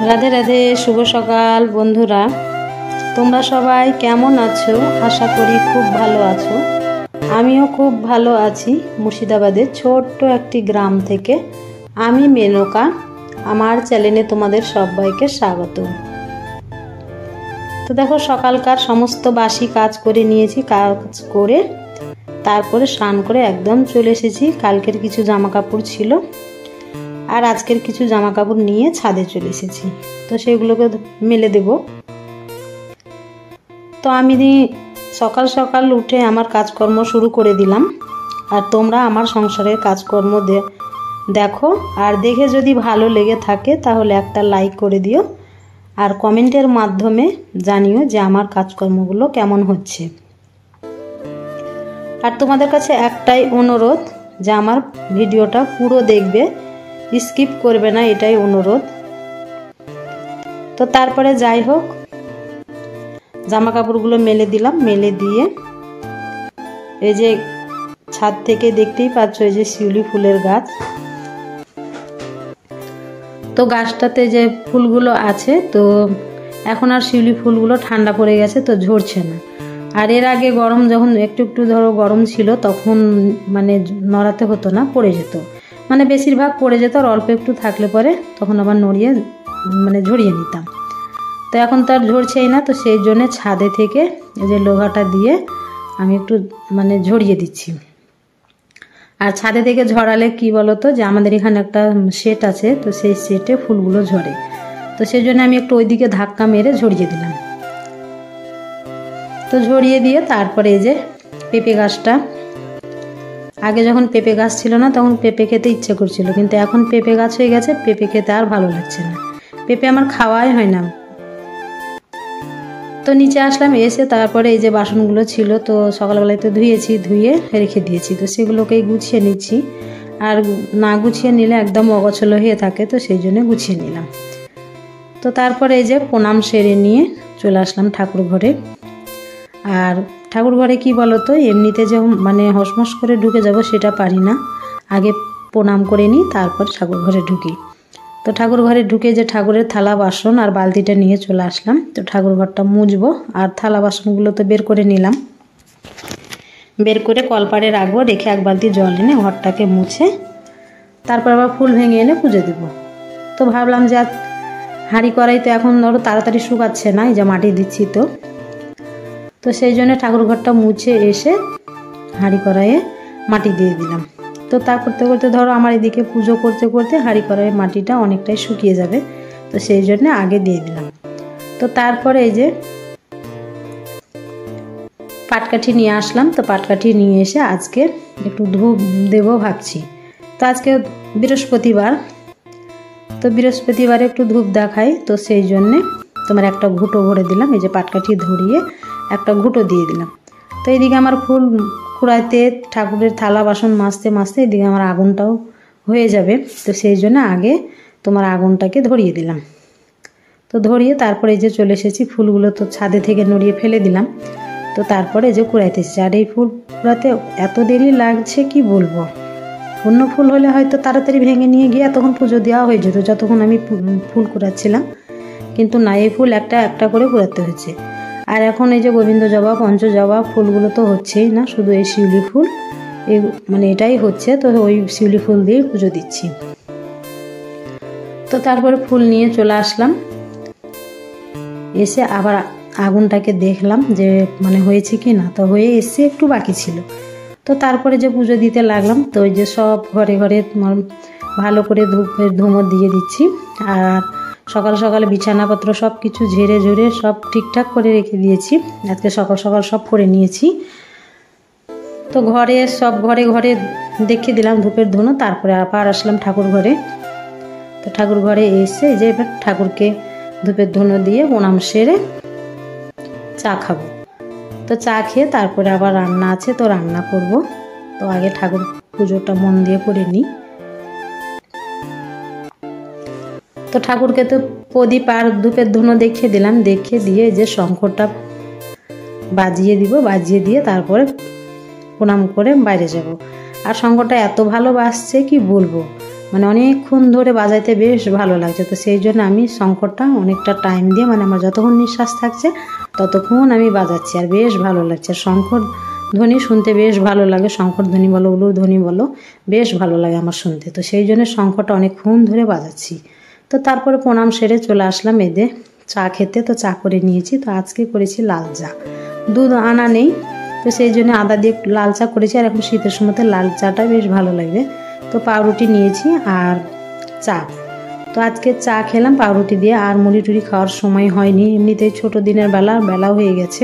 রাধে রাধে, শুভ সকাল বন্ধুরা। তোমরা সবাই কেমন আছো? আশা করি খুব ভালো আছো। আমিও খুব ভালো আছি। মুর্শিদাবাদের ছোট্ট একটি গ্রাম থেকে আমি মেনকা। আমার চ্যানেলে তোমাদের সবাইকে স্বাগত। তো দেখো, সকালকার সমস্ত বাসি কাজ করে নিয়েছি। কাজ করে তারপরে স্নান করে একদম চলে এসেছি। কালকের কিছু জামা কাপড় ছিল আর আজকের কিছু জামা কাপড় নিয়ে ছাদে চলে এসেছি। তো সেগুলোকে মেলে দেব। তো আমি সকাল সকাল উঠে আমার কাজকর্ম শুরু করে দিলাম। আর তোমরা আমার সংসারের কাজকর্ম দেখো, আর দেখে যদি ভালো লেগে থাকে তাহলে একটা লাইক করে দিও, আর কমেন্টের মাধ্যমে জানিও যে আমার কাজকর্মগুলো কেমন হচ্ছে। আর তোমাদের কাছে একটাই অনুরোধ যে আমার ভিডিওটা পুরো দেখবে, স্কিপ করবে না, এটাই অনুরোধ। তো তারপরে যাই হোক, জামা কাপড়গুলো মেলে দিলাম। মেলে দিয়ে এই যে ছাদ থেকে দেখতেই পাচ্ছ এই যে শিউলি ফুলের গাছ। তো গাছটাতে যে ফুলগুলো আছে, তো এখন আর শিউলি ফুলগুলো ঠান্ডা পড়ে গেছে, তো ঝরছে না। আর এর আগে গরম যখন একটু একটু ধরো গরম ছিল, তখন মানে নড়াতে হতো না, পড়ে যেত, মানে বেশিরভাগ পড়ে যেত। আর অল্প একটু থাকলে পরে তখন আবার নড়িয়ে মানে ঝরিয়ে নিতাম। তো এখন তো আর ঝরছেই না, তো সেই জন্য ছাদে থেকে এই যে লোহাটা দিয়ে আমি একটু মানে ঝরিয়ে দিচ্ছি। আর ছাদে থেকে ঝরালে কি বলতো, যে আমাদের এখানে একটা সেট আছে, তো সেই সেটে ফুলগুলো ঝরে। তো সেই জন্য আমি একটু ওইদিকে ধাক্কা মেরে ঝরিয়ে দিলাম। তো ঝরিয়ে দিয়ে তারপরে এই যে পেঁপে গাছটা, আগে যখন পেঁপে গাছ ছিল না তখন পেঁপে খেতে ইচ্ছে করছিল, কিন্তু এখন পেঁপে গাছ হয়ে গেছে, পেঁপে খেতে আর ভালো লাগছে না। পেঁপে আমার খাওয়াই হয় না। তো নিচে আসলাম, এসে তারপরে এই যে বাসনগুলো ছিল, তো সকালবেলায় তো ধুয়েছি, ধুয়ে রেখে দিয়েছি। তো সেগুলোকেই গুছিয়ে নিচ্ছি। আর না গুছিয়ে নিলে একদম অগোছালো হয়ে থাকে, তো সেই জন্য গুছিয়ে নিলাম। তো তারপরে এই যে প্রণাম সেরে নিয়ে চলে আসলাম ঠাকুর ঘরে। আর ঠাকুর ঘরে কি বলতো, এমনিতে যে মানে হসমস করে ঢুকে যাব সেটা পারি না। আগে প্রণাম করে নিই, তারপর ঠাকুর ঘরে ঢুকি। তো ঠাকুর ঘরে ঢুকে যে ঠাকুরের থালা বাসন আর বালতিটা নিয়ে চলে আসলাম। তো ঠাকুর ঘরটা মুছবো, আর থালা বাসনগুলো তো বের করে নিলাম। বের করে কলপাড়ে রাখবো, রেখে এক বালতি জল এনে ঘরটাকে মুছে তারপর আবার ফুল ভেঙে এনে পুজো দেব। তো ভাবলাম যে হাঁড়ি কড়াই তো এখন ধরো তাড়াতাড়ি শুকাচ্ছে না, এই যে মাটি দিচ্ছি, তো সেই জন্য ঠাকুর ঘরটা মুছে এসে হাঁড়ি কড়াইয়ে মাটি দিয়ে দিলাম। তো তা করতে করতে ধরো আমার এদিকে পুজো করতে করতে হাঁড়ি কড়াইয়ের মাটিটা অনেকটাই শুকিয়ে যাবে, তো সেই জন্য আগে দিয়ে দিলাম। তো তারপরে এই যে পাটকাঠি নিয়ে আসলাম। তো পাটকাঠি নিয়ে এসে আজকে একটু ধূপ দেব ভাবছি। তো আজকে বৃহস্পতিবার, তো বৃহস্পতিবারে একটু ধূপ দেখাই, তো সেই জন্যে তোমার একটা ঘুঁটো ভরে দিলাম। এই যে পাটকাঠি ধরিয়ে একটা ঘুঁটো দিয়ে দিলাম। তো এইদিকে আমার ফুল কুড়াইতে, ঠাকুরের থালা বাসন মাজতে মাজতে এদিকে আমার আগুনটাও হয়ে যাবে, তো সেই জন্য আগে তোমার আগুনটাকে ধরিয়ে দিলাম। তো ধরিয়ে তারপরে এই যে চলে এসেছি। ফুলগুলো তো ছাদে থেকে নড়িয়ে ফেলে দিলাম। তো তারপরে এই যে কুড়াইতে এসেছি। আর এই ফুল কুড়াতে এত দেরি লাগছে কি বলবো। অন্য ফুল হলে হয়তো তাড়াতাড়ি ভেঙে নিয়ে গিয়ে তখন পুজো দেওয়া হয়ে যেত যতক্ষণ আমি ফুল কুড়াচ্ছিলাম, কিন্তু না, এই ফুল একটা একটা করে কুড়াতে হচ্ছে। আর এখন এই যে গোবিন্দ জবা, পঞ্চ জবা ফুলগুলো তো হচ্ছেই না, শুধু এই শিউলি ফুল এই মানে এটাই হচ্ছে। তো ওই শিউলি ফুল দিয়ে পুজো দিচ্ছি। তো তারপরে ফুল নিয়ে চলে আসলাম। এসে আবার আগুনটাকে দেখলাম যে মানে হয়েছে কি না, তো হয়ে এসে একটু বাকি ছিল। তো তারপরে যে পুজো দিতে লাগলাম। তো ওই যে সব ঘরে ঘরে ভালো করে ধূপের ধুমো দিয়ে দিচ্ছি। আর সকাল সকালে বিছানাপত্র সব কিছু ঝেড়ে ঝুড়ে সব ঠিকঠাক করে রেখে দিয়েছি। আজকে সকাল সকাল সব করে নিয়েছি। তো ঘরে সব ঘরে ঘরে দেখে দিলাম ধূপের ধুনো। তারপরে আবার আসলাম ঠাকুর ঘরে। তো ঠাকুর ঘরে এসে যে এবার ঠাকুরকে ধূপের ধুনো দিয়ে প্রণাম সেরে চা খাবো। তো চা খেয়ে তারপরে আবার রান্না আছে, তো রান্না করব। তো আগে ঠাকুর পুজোটা মন দিয়ে করে নিই। তো ঠাকুরকে তো প্রদীপ আর ধূপের ধুনো দেখিয়ে দিলাম। দেখিয়ে দিয়ে যে শঙ্খটা বাজিয়ে দিব, বাজিয়ে দিয়ে তারপরে প্রণাম করে বাইরে যাব। আর শঙ্খটা এত ভালো বাজছে কি বলবো, মানে অনেকক্ষণ ধরে বাজাইতে বেশ ভালো লাগছে। তো সেই জন্য আমি শঙ্খটা অনেকটা টাইম দিয়ে, মানে আমার যতক্ষণ নিঃশ্বাস থাকছে ততক্ষণ আমি বাজাচ্ছি, আর বেশ ভালো লাগছে। শঙ্খর ধ্বনি শুনতে বেশ ভালো লাগে, শঙ্খর ধ্বনি বলো, উলুর ধ্বনি বলো, বেশ ভালো লাগে আমার শুনতে। তো সেই জন্য শঙ্খটা অনেকক্ষণ ধরে বাজাচ্ছি। তো তারপরে প্রণাম সেরে চলে আসলাম এদের চা খেতে। তো চা করে নিয়েছি। তো আজকে করেছি লাল চা, দুধ আনা নেই, তো সেই জন্য আদা দিয়ে লাল চা করেছি। আর এখন শীতের সময়তে লাল চাটা বেশ ভালো লাগবে। তো পাউরুটি নিয়েছি আর চা। তো আজকে চা খেলাম পাউরুটি দিয়ে, আর মুড়ি টুড়ি খাওয়ার সময় হয়নি, এমনিতেই ছোটো দিনের বেলাও হয়ে গেছে।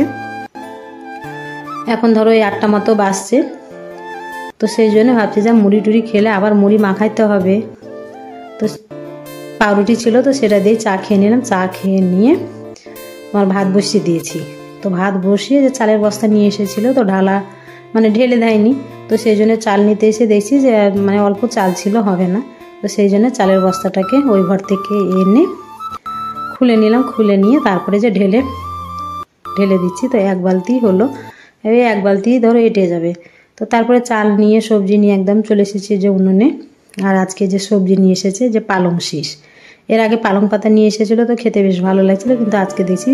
এখন ধরো এই 8টা মতো বাজছে। তো সেই জন্য ভাবছি যে মুড়ি টুড়ি খেলে আবার মুড়ি মাখাইতে হবে। তো পাউরুটি ছিল, তো সেটা দিয়ে চা খেয়ে নিলাম। চা খেয়ে নিয়ে আমার ভাত বসিয়ে দিয়েছি। তো ভাত বসিয়ে যে চালের বস্তা নিয়ে এসেছিলো, তো ঢেলে দেয়নি। তো সেই জন্য চাল নিতে এসে দেখছি যে মানে অল্প চাল ছিল, হবে না। তো সেই জন্য চালের বস্তাটাকে ওই ঘর থেকে এনে খুলে নিলাম। খুলে নিয়ে তারপরে যে ঢেলে দিচ্ছি। তো 1 বালতি হলো, এই 1 বালতি ধরো এঁটে যাবে। তো তারপরে চাল নিয়ে সবজি নিয়ে একদম চলে এসেছি যে উনুনে। আর আজকে যে সবজি নিয়ে এসেছে যে পালং শীষ, এর আগে পালং পাতা নিয়ে এসেছিলো, তো খেতে বেশ ভালো লাগছিলো। কিন্তু আজকে দেখছি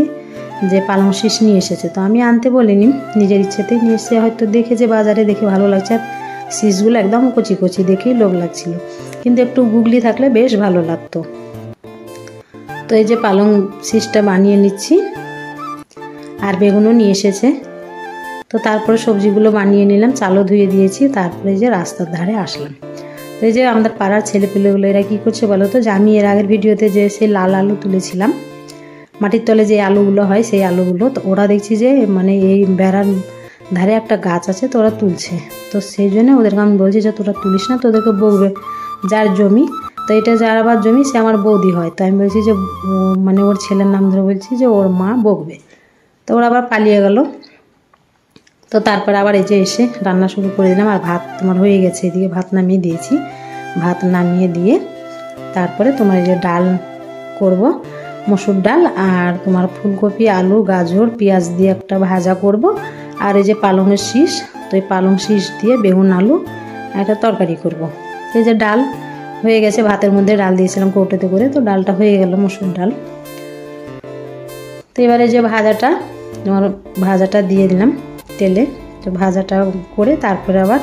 যে পালং শীষ নিয়ে এসেছে। তো আমি আনতে বলিনি, নিজের ইচ্ছেতেই নিয়ে এসে, হয়তো দেখেছে বাজারে, দেখে ভালো লাগছে। আর শীষগুলো একদম কচি কচি, দেখেই লোভ লাগছিল, কিন্তু একটু গুগলি থাকলে বেশ ভালো লাগতো। তো এই যে পালং শীষটা বানিয়ে নিচ্ছি। আর বেগুনও নিয়ে এসেছে। তো তারপরে সবজিগুলো বানিয়ে নিলাম, চালও ধুয়ে দিয়েছি। তারপরে যে রাস্তার ধারে আসলাম। তো এই যে আমাদের পাড়ার ছেলেপিলেগুলো এরা কী করছে বলো তো, যে আমি এর আগের ভিডিওতে যে সেই লাল আলু তুলেছিলাম, মাটির তলে যে আলুগুলো হয় সেই আলুগুলো, তো ওরা দেখছি যে মানে এই বেড়ার ধারে একটা গাছ আছে, তো ওরা তুলছে। তো সেই জন্য ওদেরকে আমি বলছি যে তোরা তুলিস না, তো ওদেরকে বকবে। যার জমি, তো এটা যার আবার জমি, সে আমার বৌদি হয়। তো আমি বলছি যে মানে ওর ছেলের নাম ধরে বলছি যে ওর মা বকবে। তো ওরা আবার পালিয়ে গেল। তো তারপরে আবার এই যে এসে রান্না শুরু করে দিলাম। আর ভাত তোমার হয়ে গেছে, এদিকে ভাত নামিয়ে দিয়েছি। ভাত নামিয়ে দিয়ে তারপরে তোমার এই যে ডাল করব, মসুর ডাল, আর তোমার ফুলকপি, আলু, গাজর, পেঁয়াজ দিয়ে একটা ভাজা করব। আর এই যে পালংয়ের শীষ, তো এই পালং শীষ দিয়ে বেগুন আলু একটা তরকারি করব। এই যে ডাল হয়ে গেছে, ভাতের মধ্যে ডাল দিয়েছিলাম কৌটোতে করে, তো ডালটা হয়ে গেল, মসুর ডাল। তো এবারে যে ভাজাটা দিয়ে দিলাম তেলে। তো ভাজাটা করে তারপরে আবার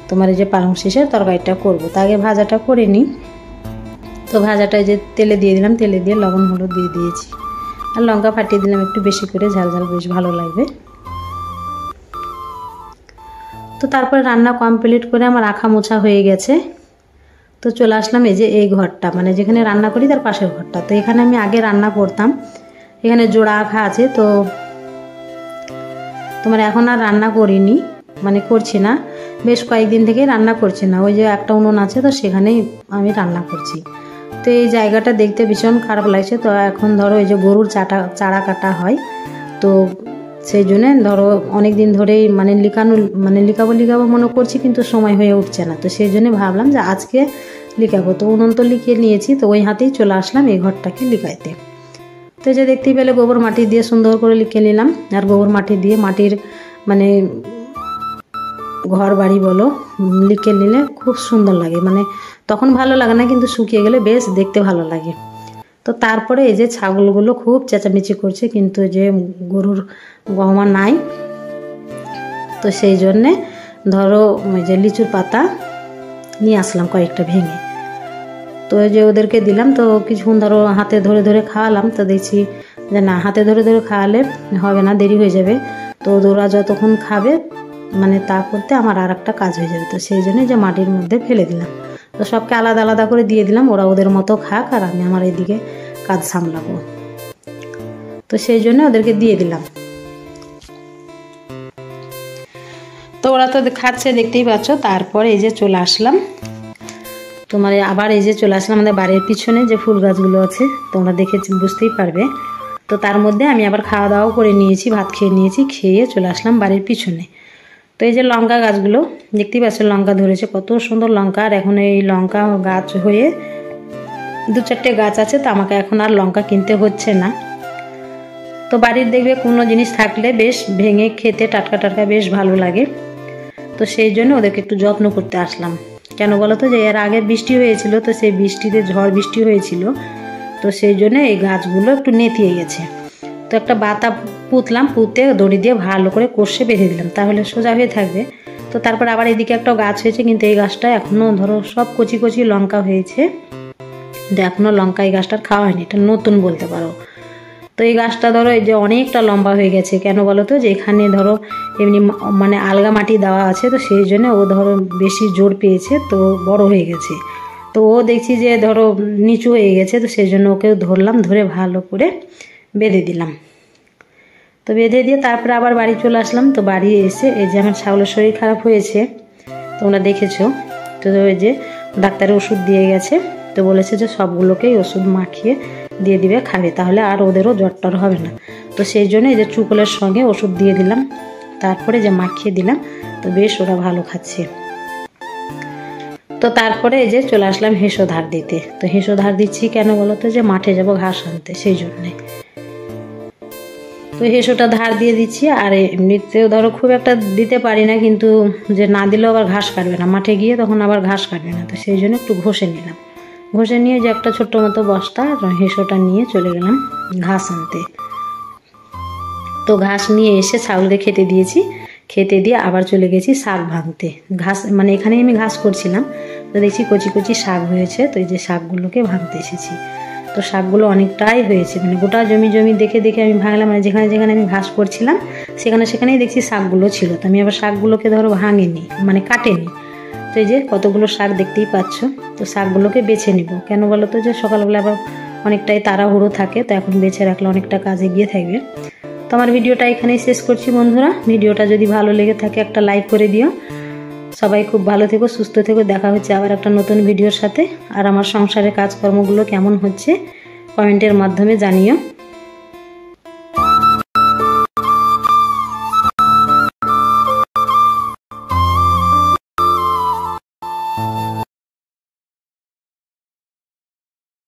তোমার এই যে পালং শীষের তরকারিটা করবো। তো আগে ভাজাটা করে নিই। তো ভাজাটা যে তেলে দিয়ে দিলাম, তেলে দিয়ে লবণ হলুদ দিয়ে দিয়েছি, আর লঙ্কা ফাটিয়ে দিলাম একটু বেশি করে, ঝাল ঝাল বেশ ভালো লাগবে। তো তারপরে রান্না কমপ্লিট করে আমার আঁখা মোছা হয়ে গেছে। তো চলে আসলাম এই যে এই ঘরটা, মানে যেখানে রান্না করি তার পাশের ঘরটা। তো এখানে আমি আগে রান্না করতাম, এখানে জোড়া আঁখা আছে। তো তোমার এখন আর রান্না করিনি, মানে করছি না, বেশ কয়েকদিন থেকে রান্না করছি না। ওই যে একটা উনুন আছে, তো সেখানেই আমি রান্না করছি। তো এই জায়গাটা দেখতে ভীষণ খারাপ লাগছে। তো এখন ধরো এই যে গরুর চারা কাটা হয়, তো সেই জন্যে ধরো অনেক দিন ধরেই মানে লিখাবো মনে করছি, কিন্তু সময় হয়ে উঠছে না। তো সেই জন্য ভাবলাম যে আজকে লিখাবো। তো উনুন তো লিখিয়ে নিয়েছি, তো ওই হাতেই চলে আসলাম এই ঘরটাকে লিখাইতে। তো যে দেখতেই পেলে গোবর মাটি দিয়ে সুন্দর করে লিখে নিলাম। আর গোবর মাটি দিয়ে মাটির মানে ঘর বাড়ি বলো লিখে নিলে খুব সুন্দর লাগে, মানে তখন ভালো লাগে না, কিন্তু শুকিয়ে গেলে বেশ দেখতে ভালো লাগে। তো তারপরে এই যে ছাগলগুলো খুব চেঁচামেচি করছে, কিন্তু যে গরুর গহমা নাই, তো সেই জন্যে ধরো ওই যে লিচুর পাতা নিয়ে আসলাম কয়েকটা ভেঙে। তো যে ওদেরকে দিলাম। তো কিছুক্ষণ ধরো হাতে ধরে ধরে খাওয়ালাম। তো দেখছি যে না, হাতে ধরে ধরে খাওয়ালে হবে না, দেরি হয়ে যাবে। তো ওরা যতক্ষণ খাবে মানে তা করতে আমার আর একটা কাজ হয়ে যাবে। তো সেই জন্য যে মাটির মধ্যে ফেলে দিলাম। তো সবকে আলাদা আলাদা করে দিয়ে দিলাম, ওরা ওদের মতো খাক, আর আমি আমার এদিকে কাজ সামলাবো। তো সেই জন্য ওদেরকে দিয়ে দিলাম। তো ওরা তো খাচ্ছে, দেখতেই পাচ্ছ। তারপরে এই যে চলে আসলাম তোমার আবার এই যে চলে আসলাম আমাদের বাড়ির পিছনে যে ফুল গাছগুলো আছে, তোমরা দেখে বুঝতেই পারবে। তো তার মধ্যে আমি আবার খাওয়া দাওয়াও করে নিয়েছি, ভাত খেয়ে নিয়েছি, খেয়ে চলে আসলাম বাড়ির পিছনে। তো এই যে লঙ্কা গাছগুলো দেখতেই পাচ্ছ, লঙ্কা ধরেছে, কত সুন্দর লঙ্কা। আর এখন এই লঙ্কা গাছ হয়ে 2-4টে গাছ আছে, তো আমাকে এখন আর লঙ্কা কিনতে হচ্ছে না। তো বাড়ির দেখবে কোনো জিনিস থাকলে বেশ ভেঙে খেতে টাটকা টাটকা বেশ ভালো লাগে। তো সেই জন্য ওদেরকে একটু যত্ন করতে আসলাম। কেন বলো তো, যে এর আগে বৃষ্টি হয়েছিল, তো সেই বৃষ্টিতে ঝড় বৃষ্টি হয়েছিল, তো সেই জন্য এই গাছগুলো একটু নেতিয়ে গেছে। তো একটা বাতা পুঁতলাম, পুঁতে দড়ি দিয়ে ভালো করে কষে বেঁধে দিলাম, তাহলে সোজা হয়ে থাকবে। তো তারপর আবার এদিকে একটা গাছ হয়েছে, কিন্তু এই গাছটা এখনও ধরো সব কচি কচি লঙ্কা হয়েছে, কিন্তু এখনও লঙ্কা এই গাছটার খাওয়া হয়নি, এটা নতুন বলতে পারো। তো এই গাছটা ধরো এই যে অনেকটা লম্বা হয়ে গেছে, কেন বলো তো, যে এখানে ধরো এমনি মানে আলগা মাটি দেওয়া আছে, তো সেই জন্য ও ধরো বেশি জোর পেয়েছে, তো বড় হয়ে গেছে। তো ও দেখছি যে ধরো নিচু হয়ে গেছে, তো সেই জন্য ওকে ধরলাম, ধরে ভালো করে বেঁধে দিলাম। তো বেঁধে দিয়ে তারপরে আবার বাড়ি চলে আসলাম। তো বাড়ি এসে এই যে আমার ছাগলের শরীর খারাপ হয়েছে, তোমরা দেখেছো। তো ওই যে ডাক্তারের ওষুধ দিয়ে গেছে, তো বলেছে যে সবগুলোকেই ওষুধ মাখিয়ে দিয়ে দিবে, খাবে, তাহলে আর ওদেরও জ্বর হবে না। তো সেই জন্য এই যে চুকলের সঙ্গে ওষুধ দিয়ে দিলাম, তারপরে যে মাখিয়ে দিলাম, তো বেশ ওরা ভালো খাচ্ছে। তো তারপরে এই যে চলে আসলাম হেঁসো ধার দিতে। তো হেঁসো ধার দিচ্ছি কেন বলো তো, যে মাঠে যাব ঘাস আনতে, সেই জন্যে। তো হেঁসোটা ধার দিয়ে দিচ্ছি। আর এমনিতেও ধরো খুব একটা দিতে পারি না, কিন্তু যে না দিলেও আবার ঘাস কাটবে না, মাঠে গিয়ে তখন আবার ঘাস কাটবে না, তো সেই জন্য একটু ঘষে নিলাম। ঘষে নিয়ে যে একটা ছোট্ট মতো বস্তা হেঁসোটা নিয়ে চলে গেলাম ঘাস আনতে। তো ঘাস নিয়ে এসে ছাগলকে খেতে দিয়েছি, খেতে দিয়ে আবার চলে গেছি শাক ভাঙতে। ঘাস মানে এখানেই আমি ঘাস করছিলাম, তো দেখছি কচি কচি শাক হয়েছে, তো এই যে শাকগুলোকে ভাঙতে এসেছি। তো শাকগুলো অনেকটাই হয়েছে, মানে গোটা জমি দেখে দেখে আমি ভাঙলাম, মানে যেখানে যেখানে আমি ঘাস করছিলাম সেখানেই দেখছি শাকগুলো ছিল। তো আমি আবার শাকগুলোকে ধরো ভাঙিনি, মানে কাটেনি। তো এই যে কতগুলো শাক দেখতেই পাচ্ছ। তো শাকগুলোকে বেছে নিব, কেন বলো তো, যে সকালবেলা আবার অনেকটাই তাড়াহুড়ো থাকে, তো এখন বেছে রাখলে অনেকটা কাজে গিয়ে থাকবে। তো আমার ভিডিওটা এখানেই শেষ করছি বন্ধুরা। ভিডিওটা যদি ভালো লেগে থাকে একটা লাইক করে দিও। সবাই খুব ভালো থেকো, সুস্থ থেকো। দেখা হচ্ছে আবার একটা নতুন ভিডিওর সাথে। আর আমার সংসারের কাজকর্মগুলো কেমন হচ্ছে কমেন্টের মাধ্যমে জানিও।